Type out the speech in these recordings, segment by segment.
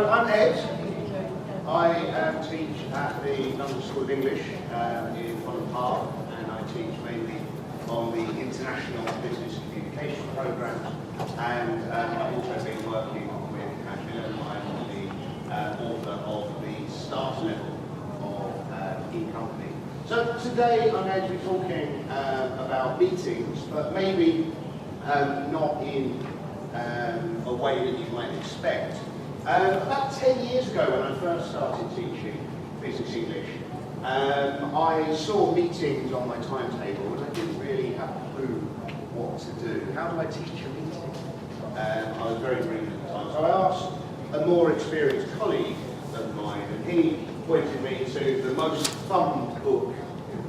I'm Ed. I teach at the London School of English in Holland Park, and I teach mainly on the International Business Communication Programme, and I've also been working with Macmillan. I'm the author of the staff level of e-company. So today I'm going to be talking about meetings, but maybe not in a way that you might expect. About 10 years ago, when I first started teaching business English, I saw meetings on my timetable and I didn't really have a clue what to do. How do I teach a meeting? I was very green at the time. So I asked a more experienced colleague of mine, and he pointed me to the most thumbed book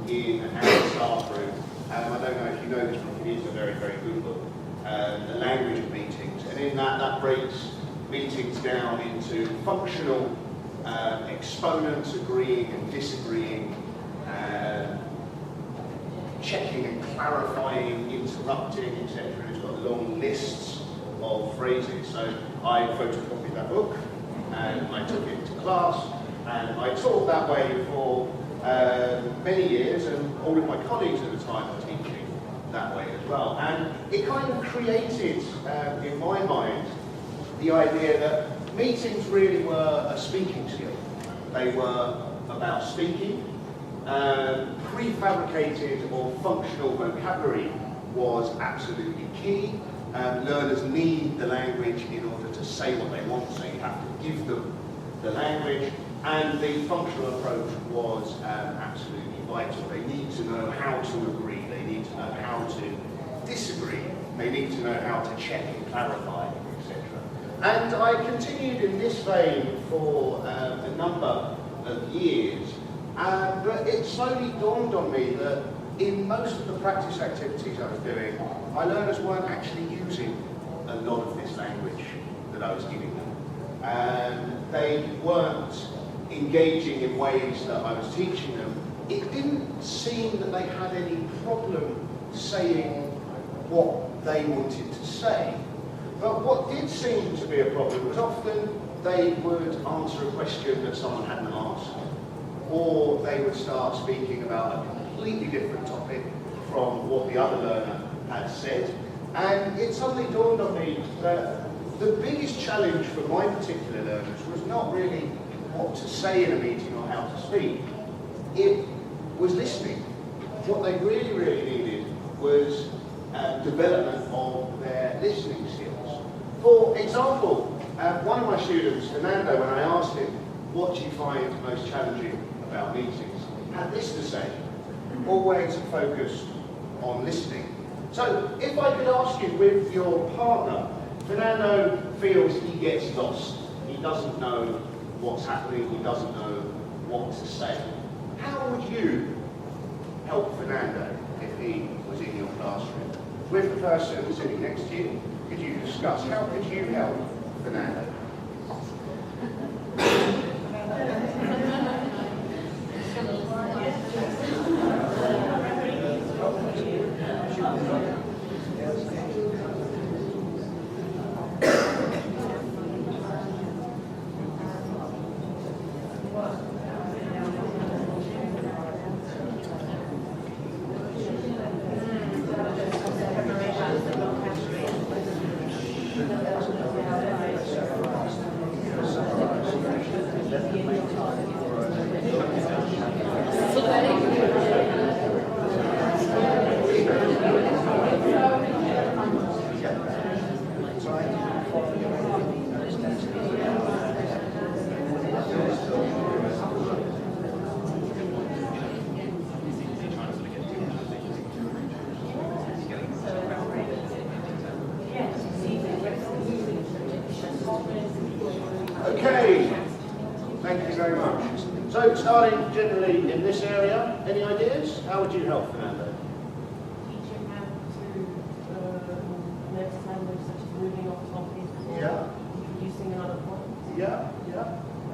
in our staff room. I don't know if you know this book, it is a very, very good book. The Language of Meetings, and in that breaks meetings down into functional exponents, agreeing and disagreeing, checking and clarifying, interrupting, etc. It's got long lists of phrases. So I photocopied that book and I took it to class, and I taught that way for many years, and all of my colleagues at the time were teaching that way as well. And it kind of created, in my mind, the idea that meetings really were a speaking skill. They were about speaking. Prefabricated or functional vocabulary was absolutely key. Learners need the language in order to say what they want, so you have to give them the language. And the functional approach was absolutely vital. They need to know how to agree, they need to know how to disagree, they need to know how to check and clarify, etc. And I continued in this vein for a number of years, but it slowly dawned on me that in most of the practice activities I was doing, my learners weren't actually using a lot of this language that I was giving them. They weren't engaging in ways that I was teaching them. It didn't seem that they had any problem saying what they wanted to say. But what did seem to be a problem was often they would answer a question that someone hadn't asked, or they would start speaking about a completely different topic from what the other learner had said. And it suddenly dawned on me that the biggest challenge for my particular learners was not really what to say in a meeting or how to speak. It was listening. What they really, really needed was development of their listening skills. For example, one of my students, Fernando, when I asked him, what do you find most challenging about meetings, had this to say: always focused on listening. So if I could ask you, with your partner, Fernando feels he gets lost. He doesn't know what's happening, he doesn't know what to say. How would you help Fernando if he was in your classroom? With the person sitting next to you, could you discuss how could you help Fernando? Okay, thank you very much. So, starting generally in this area, any ideas? How would you help, Fernando? Teaching how to notice language such as moving off topic or introducing another point. Yeah.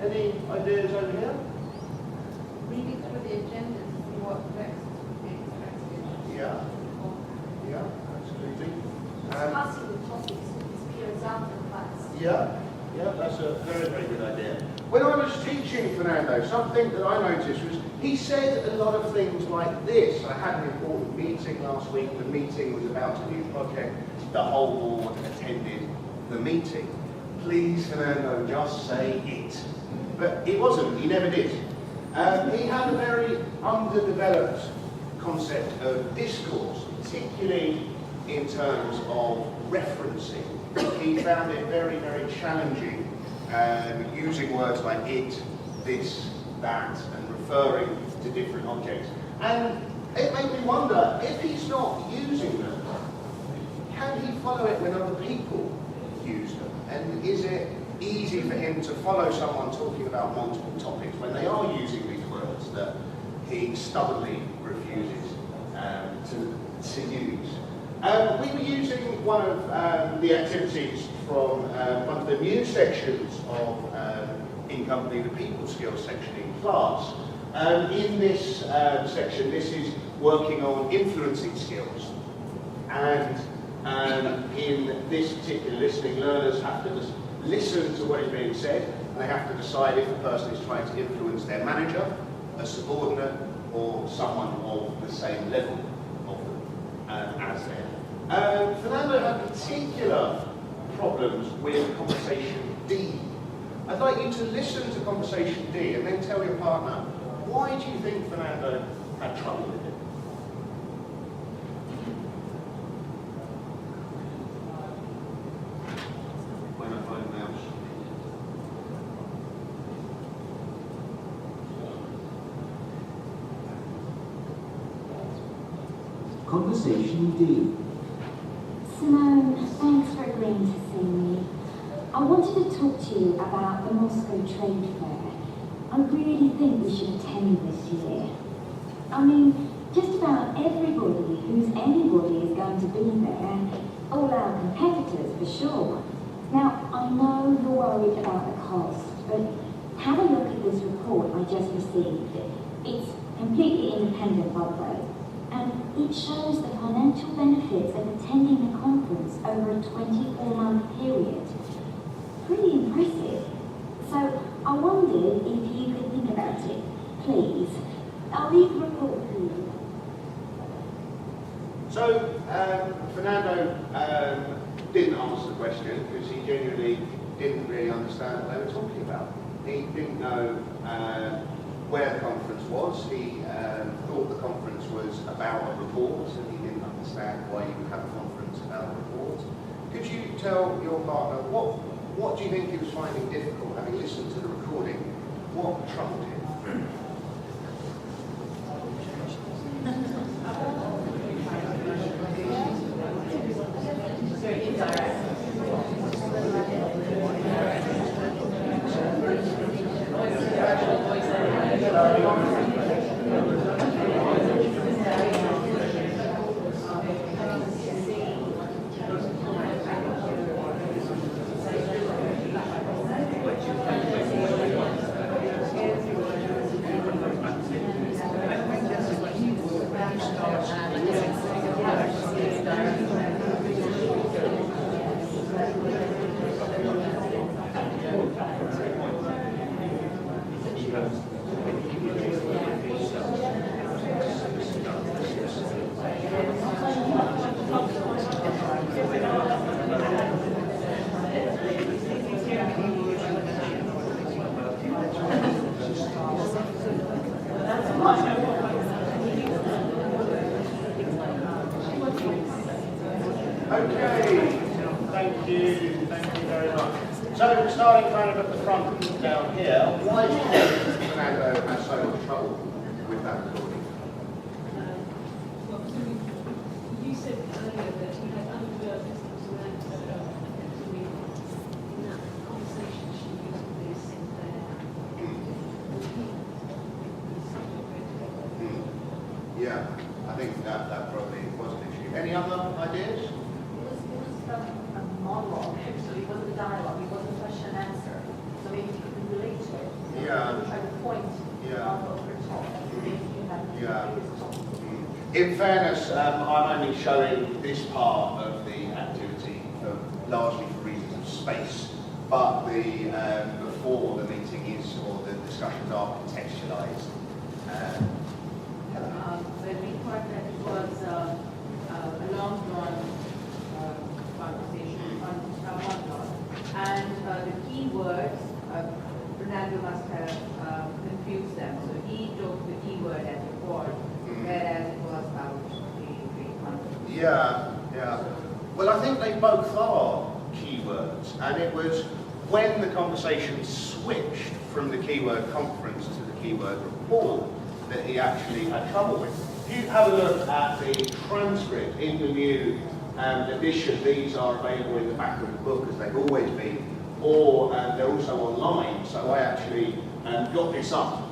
Any ideas over here? Reading through the agenda to see what next would be expected. Yeah, absolutely. Discussing the topics with his peers after class. Yeah, that's a very, very good idea. Fernando, something that I noticed was he said a lot of things like this. I had an important meeting last week. The meeting was about a new project. The whole board attended the meeting. Please, Fernando, just say it. But it wasn't. He never did. He had a very underdeveloped concept of discourse, particularly in terms of referencing. He found it very, very challenging using words like it, this, that, and referring to different objects. And it made me wonder, if he's not using them, can he follow it when other people use them? And is it easy for him to follow someone talking about multiple topics when they are using these words that he stubbornly refuses to use? We were using one of the activities from one of the new sections of in company, the people skills section in class. In this section, this is working on influencing skills. And in this particular listening, learners have to just listen to what is being said, and they have to decide if the person is trying to influence their manager, a subordinate, or someone of the same level of them as them. Fernando had particular problems with conversation D. I'd like you to listen to conversation D and then tell your partner, why do you think Fernando had trouble with it? When I find the mouse. Conversation D. Simone, thanks for agreeing to see me. I wanted to talk to you about the Moscow Trade Fair. I really think we should attend this year. I mean, just about everybody who's anybody is going to be there, all our competitors for sure. Now, I know you're worried about the cost, but have a look at this report I just received. It's completely independent, by the way. And it shows the financial benefits of attending the conference over a 24-month period. Pretty impressive. So I wondered if you could think about it, please. I'll leave the report with you. So, Fernando didn't answer the question because he genuinely didn't really understand what they were talking about. He didn't know where the conference was. He thought the conference was about a report, and he didn't understand why you would have a conference about a report. Could you tell your partner what do you think he was finding difficult, having listened to the recording? What troubled him? Very indirect. Okay, thank you very much. So, starting kind of at the front down here, why do you think Fernando has so much trouble with that recording? Well, you said earlier that you had underdeveloped listeners around in that conversation she used this Yeah, I think that probably was an issue. Any other ideas? It was a monologue, actually. It wasn't a dialogue. It wasn't question and answer. So maybe you could relate to it. Yeah. Try to point out of her talk. Yeah. In fairness, I'm only showing this part of the activity largely for reasons of space, but the before the meeting is, or the discussions are contextualised. When we thought that it was a long-drawn conversation on monologue, and the key words, Fernando must have confused them. So he took the key word as a word, whereas it was about the concept. Yeah. Well, I think they both are keywords, and it was when the conversation switched from the keyword conference to the keyword report that he actually had trouble with. If you have a look at the transcript in the new edition, these are available in the back of the book as they've always been, or they're also online. So I actually got this up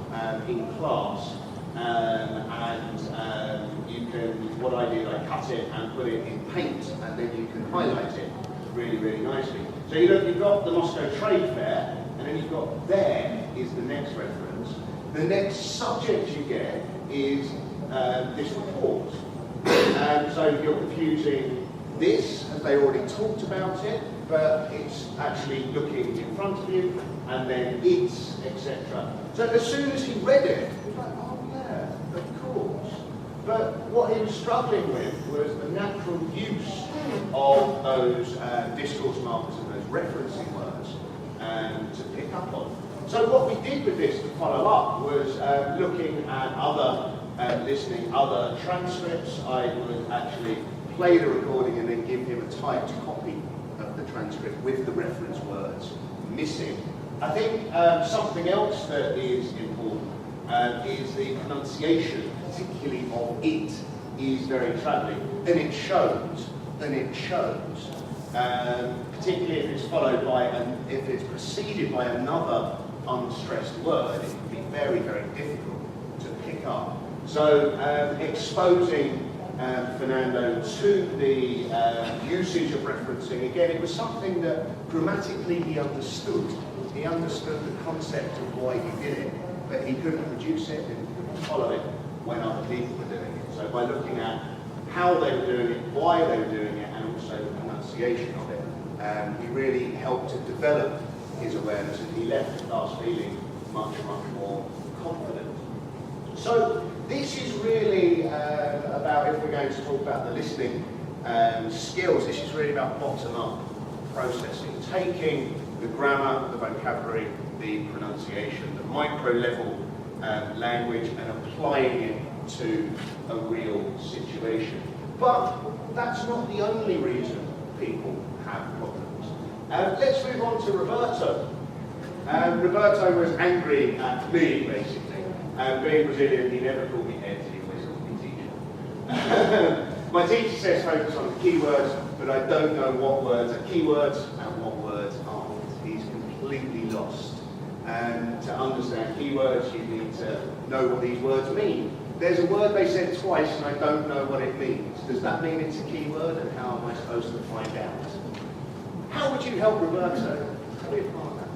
in class, and you can, what I did, I cut it and put it in paint, and then you can highlight it really, really nicely. So you've got the Moscow Trade Fair, and then you've got there is the next reference. The next subject you get is this report. So you're confusing this, as they already talked about it, but it's actually looking in front of you, and then it's, etc. So as soon as he read it, he was like, oh yeah, of course. But what he was struggling with was the natural use of those discourse markers and those referencing words to pick up on. So what we did with this to follow up was looking at other listening, other transcripts. I would actually play the recording and then give him a typed copy of the transcript with the reference words missing. I think something else that is important is the pronunciation, particularly of it, is very troubling, and it shows. Particularly if it's followed by, if it's preceded by another unstressed word, it can be very, very difficult to pick up. So exposing Fernando to the usage of referencing, again, it was something that grammatically he understood. He understood the concept of why he did it, but he couldn't produce it and he couldn't follow it when other people were doing it. So by looking at how they were doing it, why they were doing it, and also the pronunciation of it, he really helped to develop his awareness, and he left the class feeling much, much more confident. So this is really about, if we're going to talk about the listening skills, this is really about bottom-up processing, taking the grammar, the vocabulary, the pronunciation, the micro-level language, and applying it to a real situation. But that's not the only reason people have problems. Let's move on to Roberto. Roberto was angry at me, basically. Being Brazilian, he never called me Ed, he always called me teacher. My teacher says focus on the keywords, but I don't know what words are keywords and what words aren't. He's completely lost. And to understand keywords, you need to know what these words mean. There's a word they said twice and I don't know what it means. Does that mean it's a keyword, and how am I supposed to find out? How would you help Roberto? Tell me a part of that.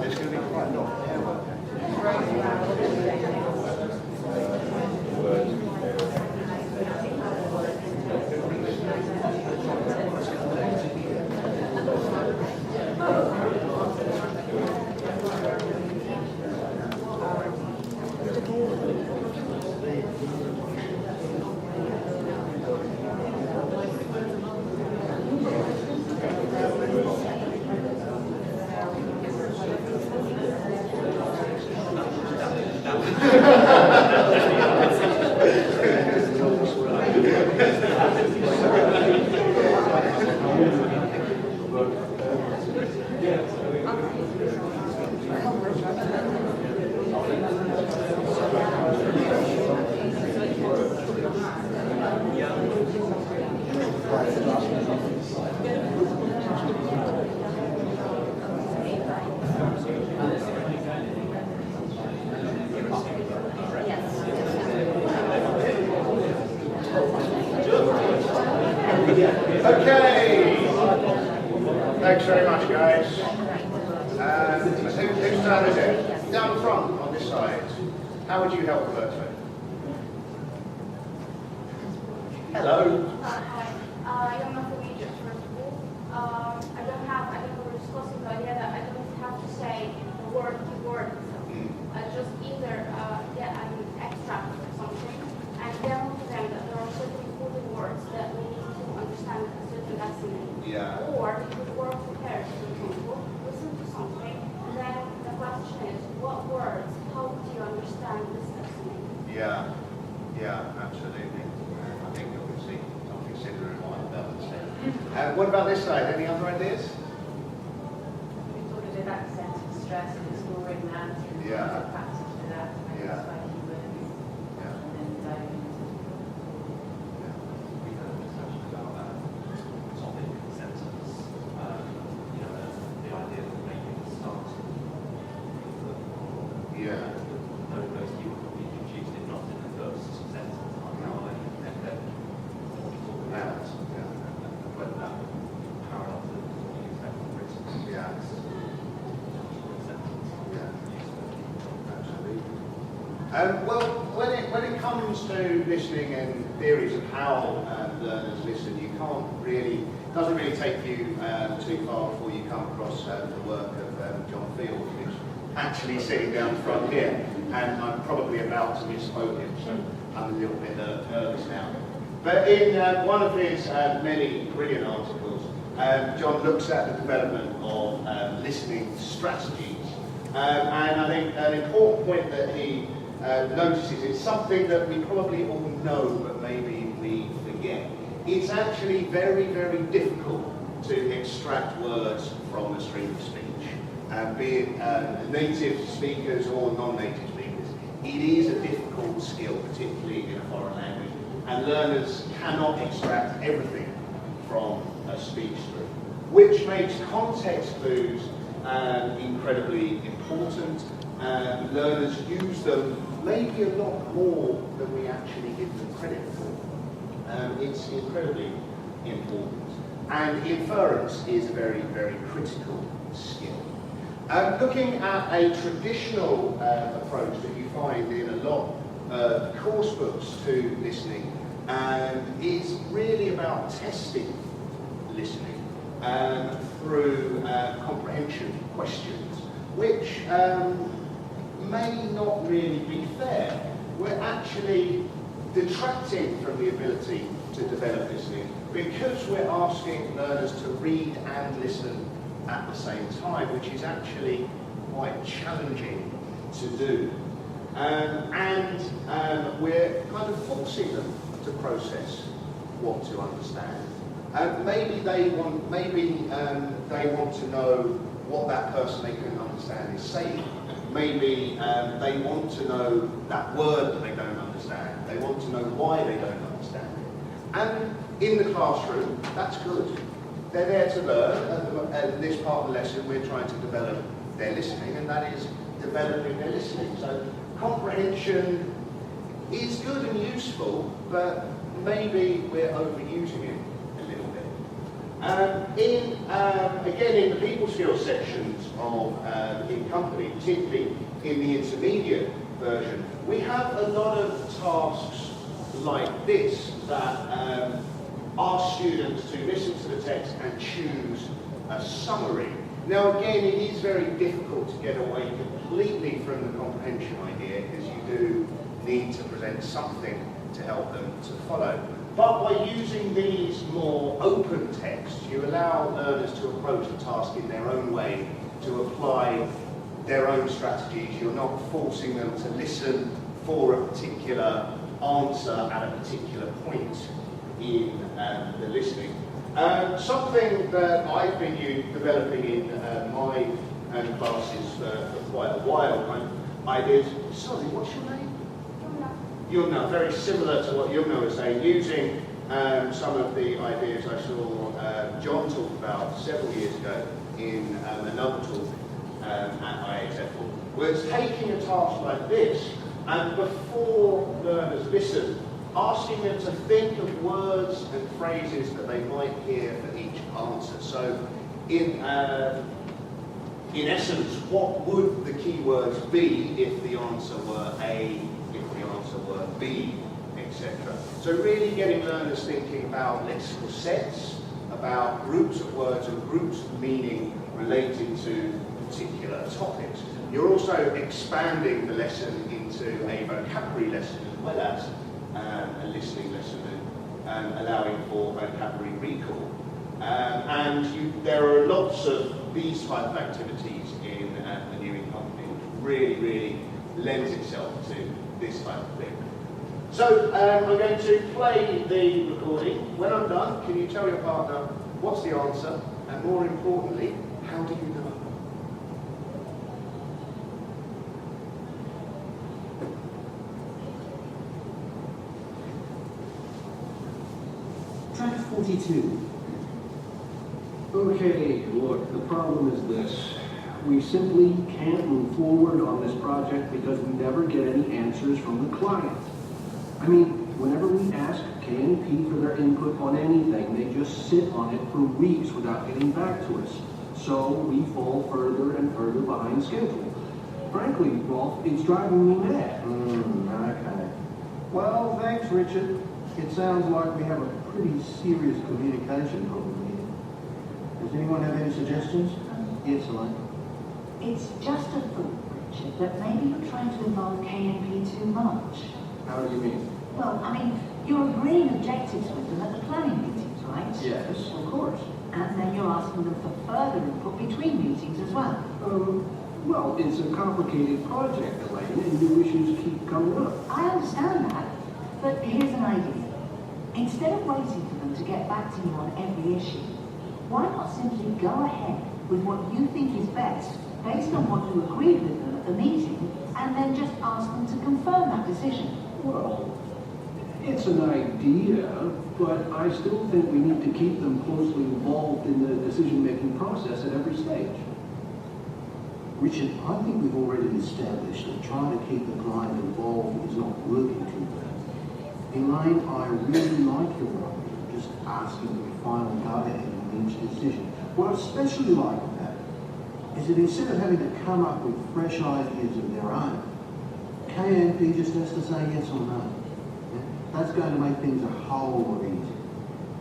There's going to be quite a lot of hair work. Thanks very much, guys. Whose turn is it? Down front on this side. How would you help Roberto? Hello. Hi. I'm not from Egypt, first of all. I don't know, we're discussing the idea that I don't have to say the word, keyword itself. I just either get an extract or something and demo to them that there are certain important words that we need to understand a certain lesson in. Yeah. Or it would work for pairs, for example, listen to something, and then the question is, what words help you understand this lesson in? Yeah. Yeah, absolutely. I think you'll see something similar in what I've said. What about this side? Any other ideas? We talked a bit about sense of stress and exploring that, and Yeah. practice for that, and Yeah. identify keywords, Yeah. and then dive into We've had a discussion about topic consensus, the idea of making a start. Yeah. Those keywords will be introduced if not in the first sentence, like how I and then talk about whether that parallel to what you expect from written Yeah. sentence. Absolutely. Well, when it comes to listening and theories of how learners listen, you can't really, doesn't really take you too far before you come across the work of John Field, who's actually sitting down front here, and I'm probably about to misquote him, so I'm a little bit nervous now. But in one of his many brilliant articles, John looks at the development of listening strategies. And I think an important point that he notices is something that we probably all know, but maybe we forget. It's actually very, very difficult to extract words from a stream of speech, be it native speakers or non-native speakers. It is a difficult skill, particularly in a foreign language, and learners cannot extract everything from a speech stream, which makes context clues incredibly important. Learners use them maybe a lot more than we actually give them credit for. It's incredibly important. And inference is a very, very critical skill. Looking at a traditional approach that you find in a lot of course books to listening is really about testing listening through comprehension questions, which may not really be fair. We're actually detracting from the ability to develop listening because we're asking learners to read and listen at the same time, which is actually quite challenging to do. We're kind of forcing them to process what to understand. Maybe they want to know what that person they couldn't understand is saying. Maybe they want to know that word that they don't understand. They want to know why they don't understand it. And in the classroom, that's good. They're there to learn, and this part of the lesson we're trying to develop their listening, and that is developing their listening. So comprehension is good and useful, but maybe we're overusing it a little bit. Again, in the people skills sections of in company, particularly in the intermediate version, we have a lot of tasks like this that ask students to listen to the text and choose a summary. Now again, it is very difficult to get away completely from the comprehension idea because you do need to present something to help them to follow. But by using these more open texts, you allow learners to approach the task in their own way, to apply their own strategies. You're not forcing them to listen for a particular answer at a particular point in the listening. Something that I've been developing in my classes for quite a while, I did, sorry, what's your name? Yumna, very similar to what Yumna was saying, using some of the ideas I saw John talk about several years ago in another talk at IXF, was taking a task like this and before learners listen, asking them to think of words and phrases that they might hear for each answer. So in essence, what would the keywords be if the answer were A, if the answer were B, etc. So really getting learners thinking about lexical sets, about groups of words and groups of meaning related to particular topics. You're also expanding the lesson into a vocabulary lesson as well as a listening lesson and allowing for vocabulary recall. There are lots of these type of activities in the new company, which really lends itself to this type of thing. So I'm going to play the recording. When I'm done, can you tell your partner what's the answer, and more importantly, how do you know? Track 42. Okay, look, the problem is this. We simply can't move forward on this project because we never get any answers from the client. I mean, whenever we ask K&P for their input on anything, they just sit on it for weeks without getting back to us. So we fall further and further behind schedule. Frankly, Rolf, it's driving me mad. Okay. Well, thanks, Richard. It sounds like we have a pretty serious communication problem here. Does anyone have any suggestions? Yes, Elaine. It's just a thought, Richard, that maybe you're trying to involve KNP too much. How do you mean? Well, I mean, you're agreeing objectives with them at the planning meetings, right? Yes, of course. And then you're asking them for further input between meetings as well. Well, it's a complicated project, Elaine, and new issues keep coming up. I understand that, but here's an idea. Instead of waiting for them to get back to you on every issue, why not simply go ahead with what you think is best, based on what you agreed with them at the meeting, and then just ask them to confirm that decision? Well, it's an idea, but I still think we need to keep them closely involved in the decision-making process at every stage. Richard, I think we've already established that trying to keep the client involved is not working too well. Elaine, I really like your idea of just asking for the final go-ahead on each decision. What I especially like about it is that instead of having to come up with fresh ideas of their own, KNP just has to say yes or no. That's going to make things a whole lot easier.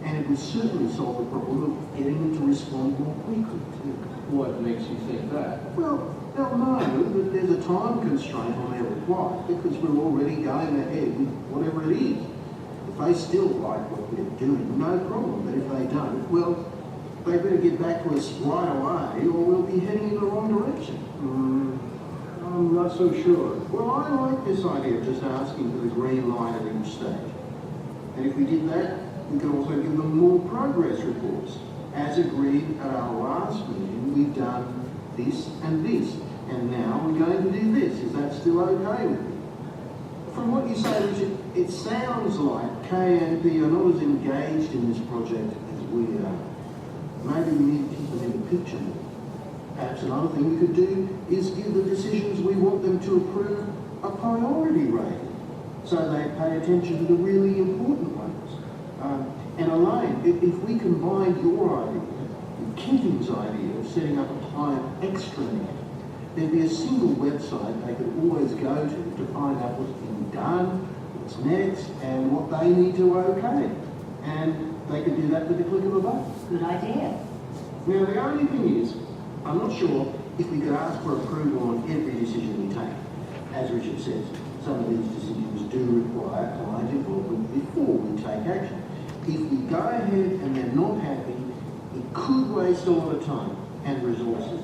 And it would certainly solve the problem of getting them to respond more quickly too. What makes you think that? Well, they'll know that there's a time constraint on their reply because we're already going ahead with whatever it is. If they still like what we're doing, no problem. But if they don't, well, they better get back to us right away or we'll be heading in the wrong direction. I'm not so sure. Well, I like this idea of just asking for the green light at each stage. And if we did that, we could also give them more progress reports. As agreed at our last meeting, we've done this and this, and now we're going to do this. Is that still okay with you? From what you say, Richard, it sounds like K&P are not as engaged in this project as we are. Maybe we need to keep them in the picture more. Perhaps another thing we could do is give the decisions we want them to approve a priority rating, so they pay attention to the really important ones. And Elaine, if we combined your idea with Keating's idea of setting up a client extranet, there'd be a single website they could always go to find out what's being done, what's next, and what they need to okay. And they could do that with the click of a button. Good idea. Now, the only thing is, I'm not sure if we could ask for approval on every decision we take. As Richard says, some of these decisions do require client involvement before we take action. If we go ahead and they're not happy, it could waste a lot of time and resources.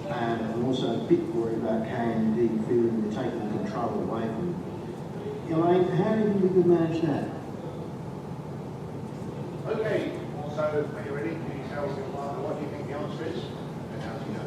And I'm also a bit worried about K&D feeling we're taking control away from them. Elaine, how do you think we could manage that? Okay, so are you ready? Can you tell your partner what you think the answer is? And how do you know?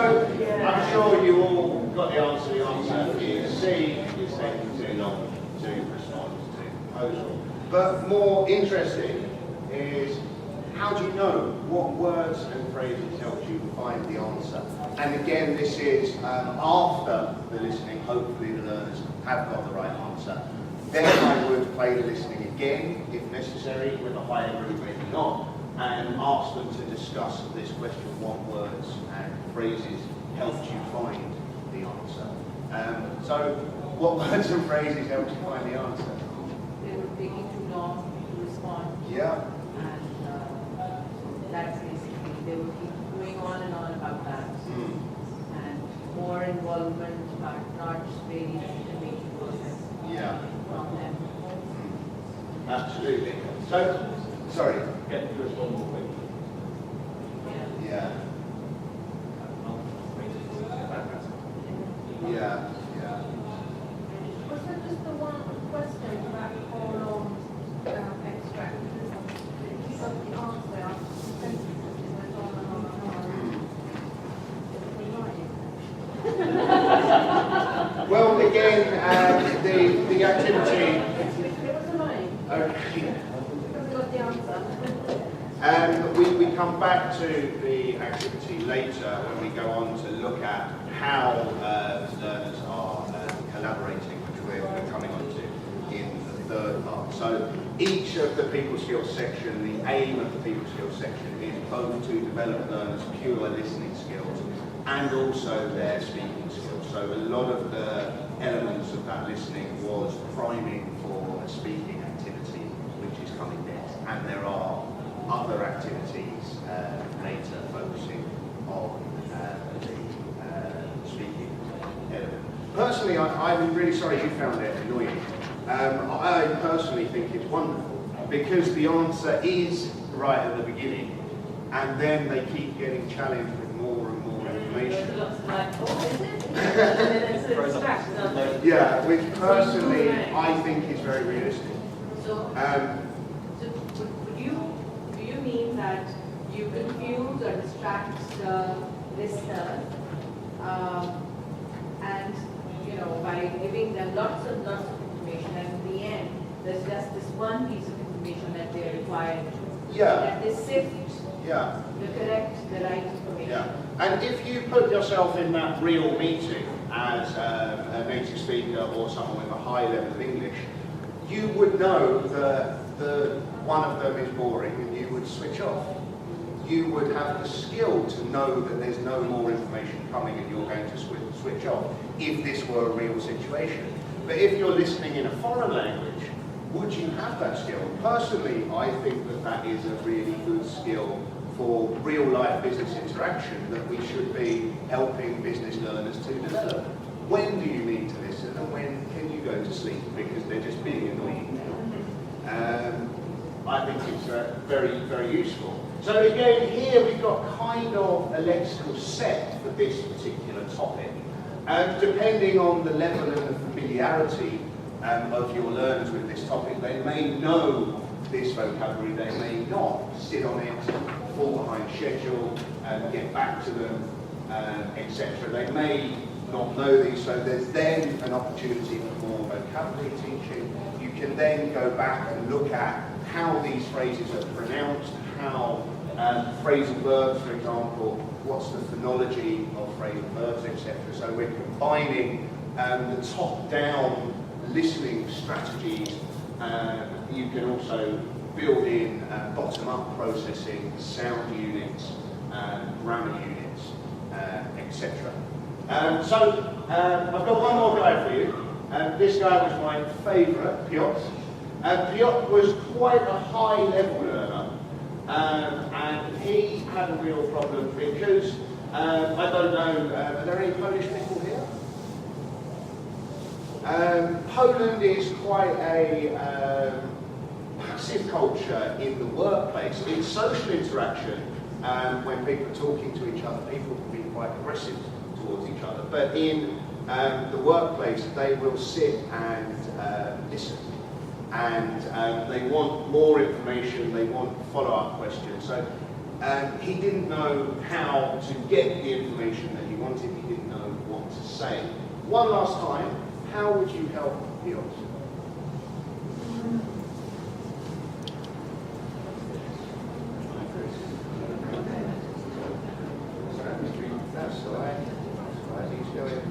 So I'm sure you all got the answer. The answer is C, is taking too long to respond to proposal. But more interesting is, how do you know what words and phrases helped you find the answer? And again, this is after the listening. Hopefully the learners have got the right answer. Then I would play the listening again, if necessary, with a higher group, maybe not, and ask them to discuss this question: what words and phrases helped you find the answer? So, what words and phrases helped you find the answer? They were taking too long to respond. Yeah. And that's basically, they would keep going on and on about that. And more involvement, but not really decision-making process from them. Absolutely. So, sorry. Get to respond more quickly. Yeah. Yeah. Yeah. Was there just the one question about the whole extract? Because you got the answer after the sentences, it went on and on and on. Well, again, the activity. It was annoying. Okay. Because we got the answer. We come back to the activity later when we go on to look at how learners are collaborating, which we're coming on to in the third part. So each of the people skills section, the aim of the people skills section is both to develop learners' pure listening skills and also their speaking skills. So a lot of the elements of that listening was priming for a speaking activity, which is coming next. And there are other activities later focusing on the speaking element. Personally, I'm really sorry you found it annoying. I personally think it's wonderful because the answer is right at the beginning, and then they keep getting challenged with more and more information. Lots of like, oh, is it? And then it's a distraction, aren't they? Yeah, which personally I think is very realistic. So, do you mean that you confuse or distract the listener, and by giving them lots and lots of information, and in the end, there's just this one piece of information that they're required to, that they sift the right information. Yeah, and if you put yourself in that real meeting as a native speaker or someone with a high level of English, you would know that one of them is boring and you would switch off. You would have the skill to know that there's no more information coming and you're going to switch off if this were a real situation. But if you're listening in a foreign language, would you have that skill? Personally, I think that is a really good skill for real-life business interaction that we should be helping business learners to develop. When do you need to listen and when can you go to sleep because they're just being annoying now? I think it's very, very useful. So again, here we've got kind of a lexical set for this particular topic. Depending on the level and the familiarity of your learners with this topic, they may know this vocabulary, they may not sit on it, fall behind schedule, get back to them, etc. They may not know these, so there's then an opportunity for more vocabulary teaching. You can then go back and look at how these phrases are pronounced, how phrasal verbs, for example, what's the phonology of phrasal verbs, etc. So we're combining the top-down listening strategies. You can also build in bottom-up processing, sound units, grammar units, etc. So I've got one more guy for you. This guy was my favourite, Piotr. Piotr was quite a high-level learner, and he had a real problem because, I don't know, are there any Polish people here? Poland is quite a passive culture in the workplace. In social interaction, when people are talking to each other, people can be quite aggressive towards each other. But in the workplace, they will sit and listen. And they want more information, they want follow-up questions. So he didn't know how to get the information that he wanted. say. One last time, how would you help Piotr? That's all right. That's all right. He's going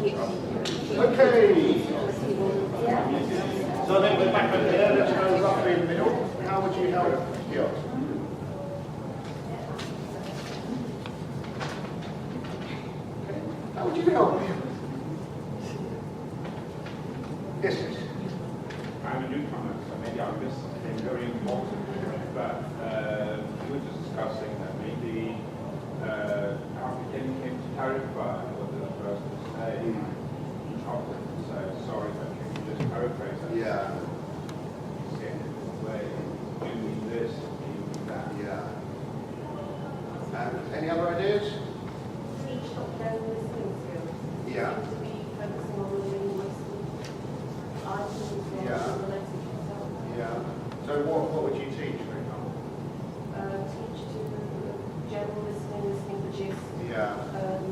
Okay. So then we're back over here. Let's go roughly in the middle. How would you help Piotr? How would you help him? Yes, yes. I'm a newcomer, so maybe I missed something very important. But we were just discussing that maybe after getting him to clarify what the person was saying, chocolate and say, sorry, but can you just paraphrase that? Yeah. Say it in a different way. Do you mean this? Do you mean that? Yeah. Any other ideas? Teach top-down listening skills. Yeah. To be focusing on the linguistic items rather than the message itself. Yeah. So what would you teach, for example? Teach to general listening for gist, Yeah.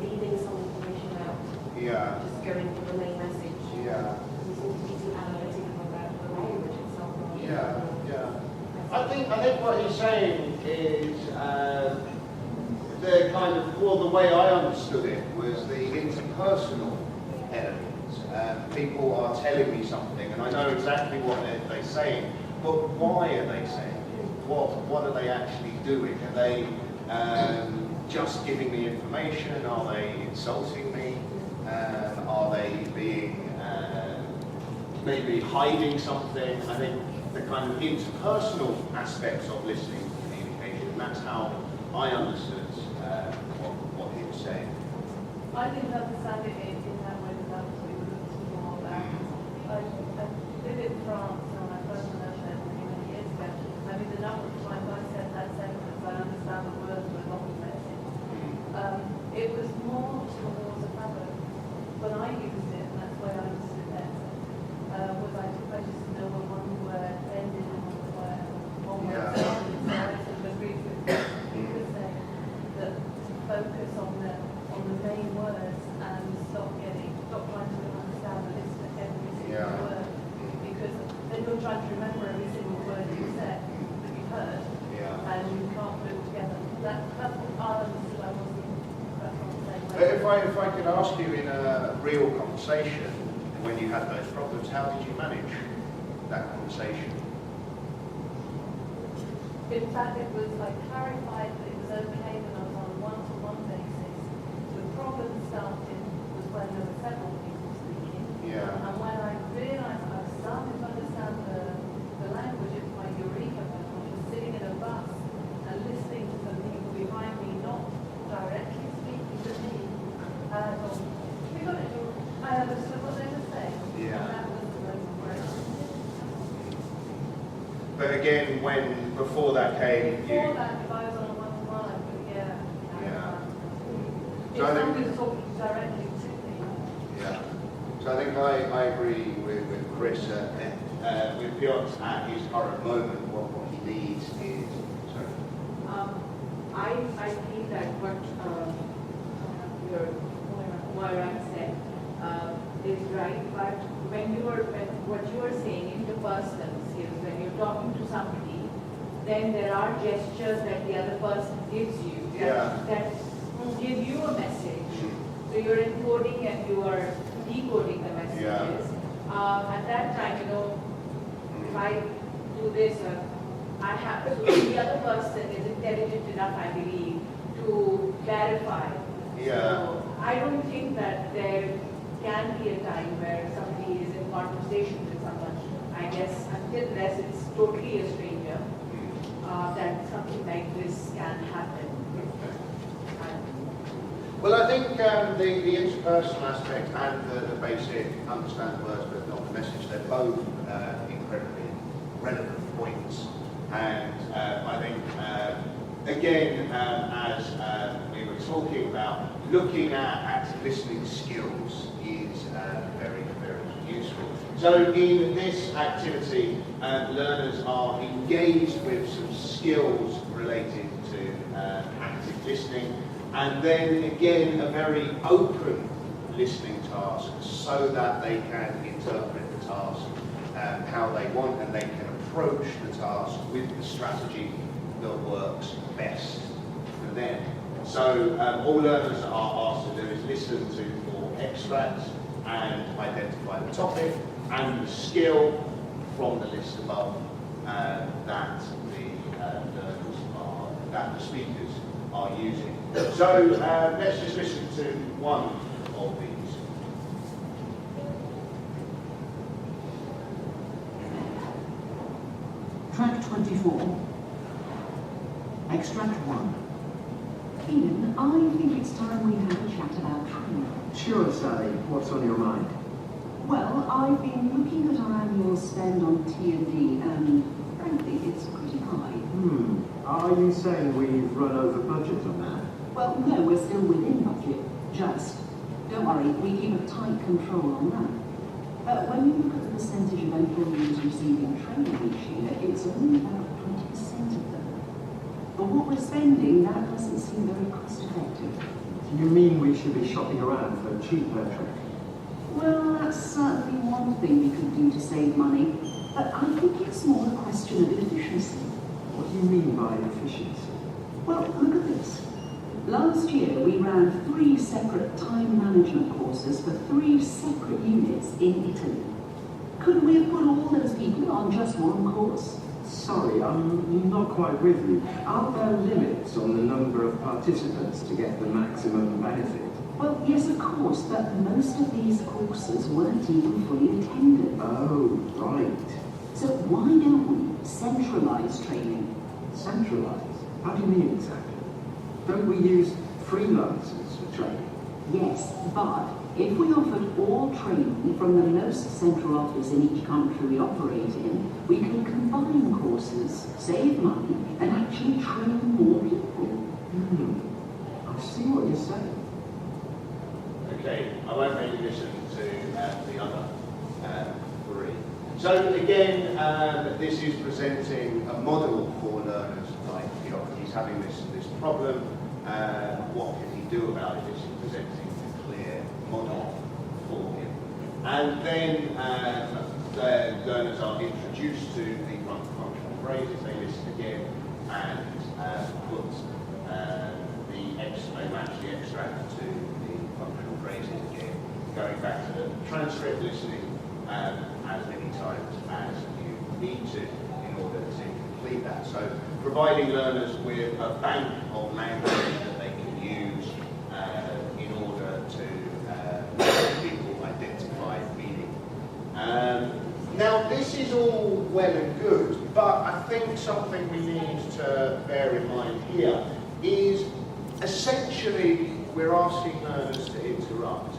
leaving some information out, Yeah. just going for the main message. Yeah. We seem to be too analytical about the language itself. Yeah. Yeah. I think what he's saying is the kind of, well, the way I understood it was the interpersonal element. People are telling me something, and I know exactly what they're saying, but why are they saying it? What are they actually doing? Are they just giving me information? Are they insulting me? Are they being maybe hiding something? I think the kind of interpersonal aspects of listening and communication, that's how I understood what he was saying. I didn't understand it in that way, but that was what we were looking more about. I lived in France when I first learned that many years ago. I mean, the number of times I said that sentence, I understand the words, but not the message. It was more towards a pattern. When I used it, and that's the way I understood that, was I just know when one word ended and one word started. So I sort of agreed with you were saying that focus on the main words and stop trying to understand the list of every single word, because then you're trying to remember every single word you said that you heard, and you can't put it together. That's what I understood. I wasn't. That's not the same way. If I could ask you in a real conversation, when you had those problems, how did you manage that conversation? In fact, it was like clarified that it was okay that I was on a one-to-one basis. The problem started was when there were several people speaking. Yeah. And when I realised I was starting to understand the language, it was my eureka moment. I was sitting in a bus and listening to the people behind me, not directly speaking to me. And I thought, we got it. I understood what they were saying. Yeah. And that was the most important. But again, before that came, Before that, if I was on a one-to-one, I would, Yeah. If So I think- someone was talking directly to me. Yeah. So I think I agree with Chris. With Piotr at his current moment, what he needs is. Sorry. I feel that what Moira said is right, but what you are saying, interpersonal skills, when you're talking to somebody, then there are gestures that the other person gives you that give you a message. So you're encoding and you are decoding the messages. At that time, if I do this, I have to, the other person is intelligent enough, I believe, to clarify. So I don't think that there can be a time where somebody is in conversation with someone. I guess unless it's totally a stranger, that something like this can happen. Well, I think the interpersonal aspect and the basic understand the words but not the message, they're both incredibly relevant points. And I think, again, as we were talking about, looking at active listening skills is very, very useful. So in this activity, learners are engaged with some skills related to active listening, and then again a very open listening task so that they can interpret the task how they want, and they can approach the task with the strategy that works best for them. So all learners are asked to do is listen to 4 extracts and identify the topic and the skill from the list above that the speakers are using. So let's just listen to one of these. Track 24. Extract 1. Ian, I think it's time we had a chat about training. Sure, Sally. What's on your mind? Well, I've been looking at our annual spend on T&D and frankly it's pretty high. Are you saying we've run over budget on that? Well, no, we're still within budget. Just. Don't worry, we keep a tight control on that. But when you look at the percentage of employees receiving training each year, it's only about 20% of them. For what we're spending, that doesn't seem very cost effective. You mean we should be shopping around for cheaper training? Well, that's certainly one thing we could do to save money, but I think it's more a question of efficiency. What do you mean by efficiency? Well, look at this. Last year, we ran 3 separate time management courses for 3 separate units in Italy. Couldn't we have put all those people on just one course? Sorry, I'm not quite with you. Are there limits on the number of participants to get the maximum benefit? Well, yes, of course, but most of these courses weren't even fully attended. Oh, right. So why don't we centralise training? Centralise? How do you mean exactly? Don't we use freelancers for training? Yes, but if we offered all training from the most central office in each country we operate in, we could combine courses, save money, and actually train more people. I see what you're saying. Okay, I won't make you listen to the other 3. So again, this is presenting a model for learners like Piotr. He's having this problem. What can he do about it? This is presenting a clear model for him. And then the learners are introduced to the functional phrases. They listen again and put they match the extract to the functional phrases again, going back to the transcript, listening as many times as you need to in order to complete that. So providing learners with a bank of language that they can use in order to help people identify meaning. Now this is all well and good, but I think something we need to bear in mind here is essentially we're asking learners to interrupt,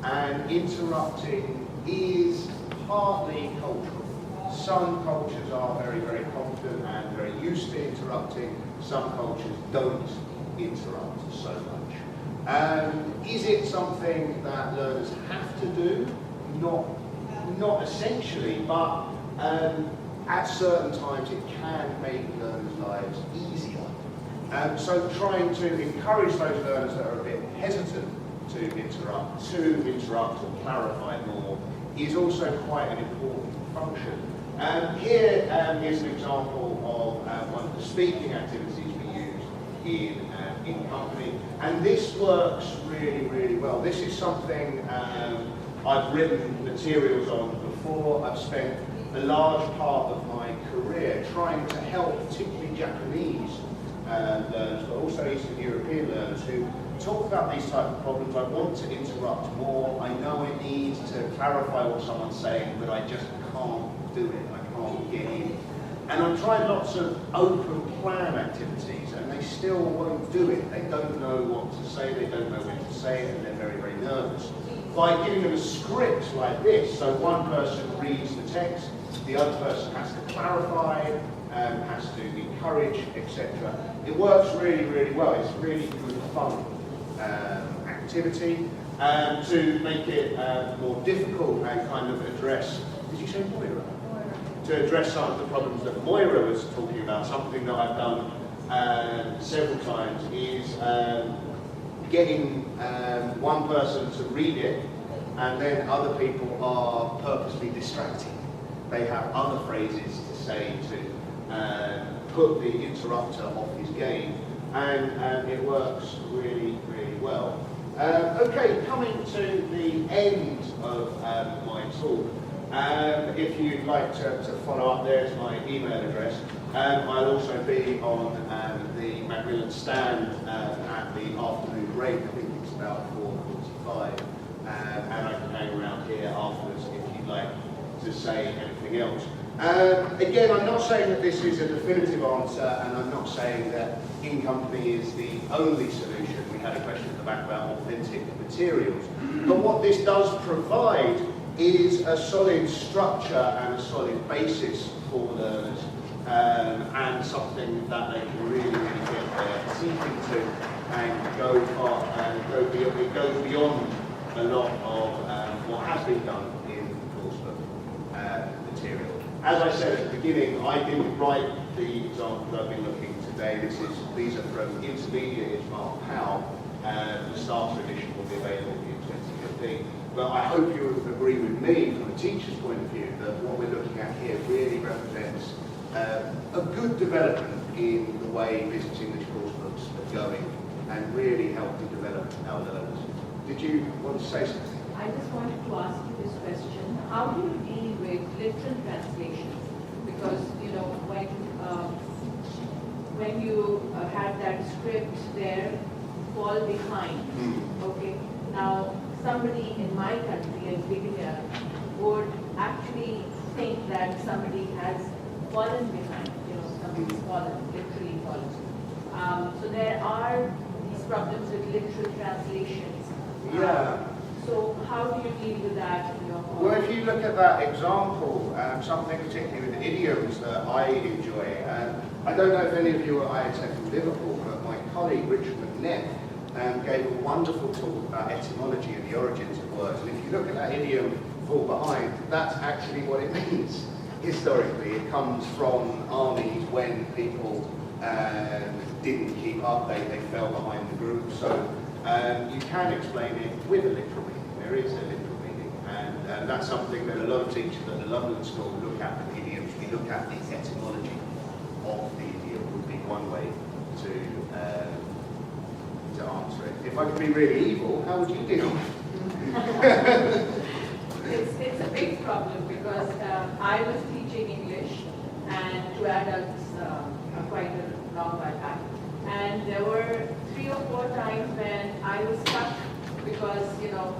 and interrupting is partly cultural. Some cultures are very, very confident and very used to interrupting. Some cultures don't interrupt so much. Is it something that learners have to do? Not essentially, but at certain times it can make learners' lives easier. So trying to encourage those learners that are a bit hesitant to interrupt or clarify more is also quite an important function. Here is an example of one of the speaking activities we use in company, and this works really, really well. This is something I've written materials on before. I've spent a large part of my career trying to help particularly Japanese learners, but also Eastern European learners who talk about these type of problems. I want to interrupt more. I know I need to clarify what someone's saying, but I just can't do it. I can't get in. And I've tried lots of open plan activities, and they still won't do it. They don't know what to say, they don't know when to say it, and they're very, very nervous. By giving them a script like this, so one person reads the text, the other person has to clarify, has to encourage, etc. It works really, really well. It's really good fun activity. To make it more difficult and kind of address, did you say Moira? To address some of the problems that Moira was talking about, something that I've done several times is getting one person to read it, and then other people are purposely distracting. They have other phrases to say to put the interrupter off his game, and it works really, really well. Okay, coming to the end of my talk. If you'd like to follow up, there's my email address. I'll also be on the Macmillan stand at the afternoon break. I think it's about 4:45, and I can hang around here afterwards if you'd like to say anything else. Again, I'm not saying that this is a definitive answer, and I'm not saying that in-company is the only solution. We had a question at the back about authentic materials. But what this does provide is a solid structure and a solid basis for learners, and something that they can really, really get their teeth into and go far and go beyond. It goes beyond a lot of what has been done in the coursebook material. As I said at the beginning, I didn't write the examples I've been looking today. These are from intermediate Mark Powell. The starter edition will be available in 2015. But I hope you will agree with me from a teacher's point of view that what we're looking at here really represents a good development in the way business English course books are going and really helping develop our learners. Did you want to say something? I just wanted to ask you this question. How do you deal with literal translation? Because, you know, when you had that script there, fall behind, okay? Now, somebody in my country, a beginner, would actually think that somebody has fallen behind, you know, somebody's fallen, literally fallen. So there are these problems with literal translations. Yeah. So how do you deal with that in your course? Well, if you look at that example, something particularly with idioms that I enjoy, I don't know if any of you are ISF in Liverpool, but my colleague Richard McNeff gave a wonderful talk about etymology and the origins of words. And if you look at that idiom, fall behind, that's actually what it means. Historically, it comes from armies when people didn't keep up, they fell behind the group. So you can explain it with a literal meaning. There is a literal meaning, and that's something that a lot of teachers at the London School look at with idioms. We look at the etymology of the idiom would be one way to answer it. If I could be really evil, how would you deal with it? It's a big problem because I was teaching English and to adults quite a long while back. And there were 3 or 4 times when I was stuck because, you know,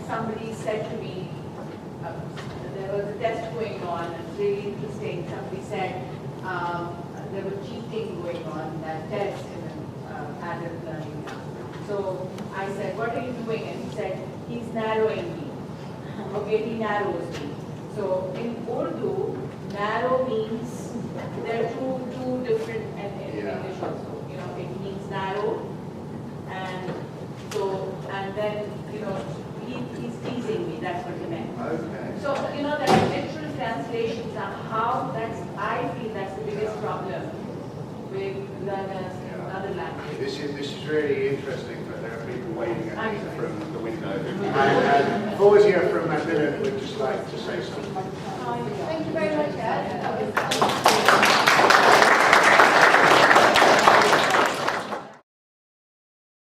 somebody said to me, there was a test going on, it's really interesting. Somebody said there was cheating going on in that test in adult learning. So I said, what are you doing? And he said, he's narrowing me. Okay, he narrows me. So in Urdu, narrow means there are two different, and in English also, you know, it means narrow, and so, and then, you know, he's teasing me, that's what he meant. Okay. So, you know, that literal translations are how, I feel that's the biggest problem with learners in other languages. This is really interesting, but there are people waving at me from the window. And Fawzia from Macmillan would just like to say something. Thank you very much, Ed. That was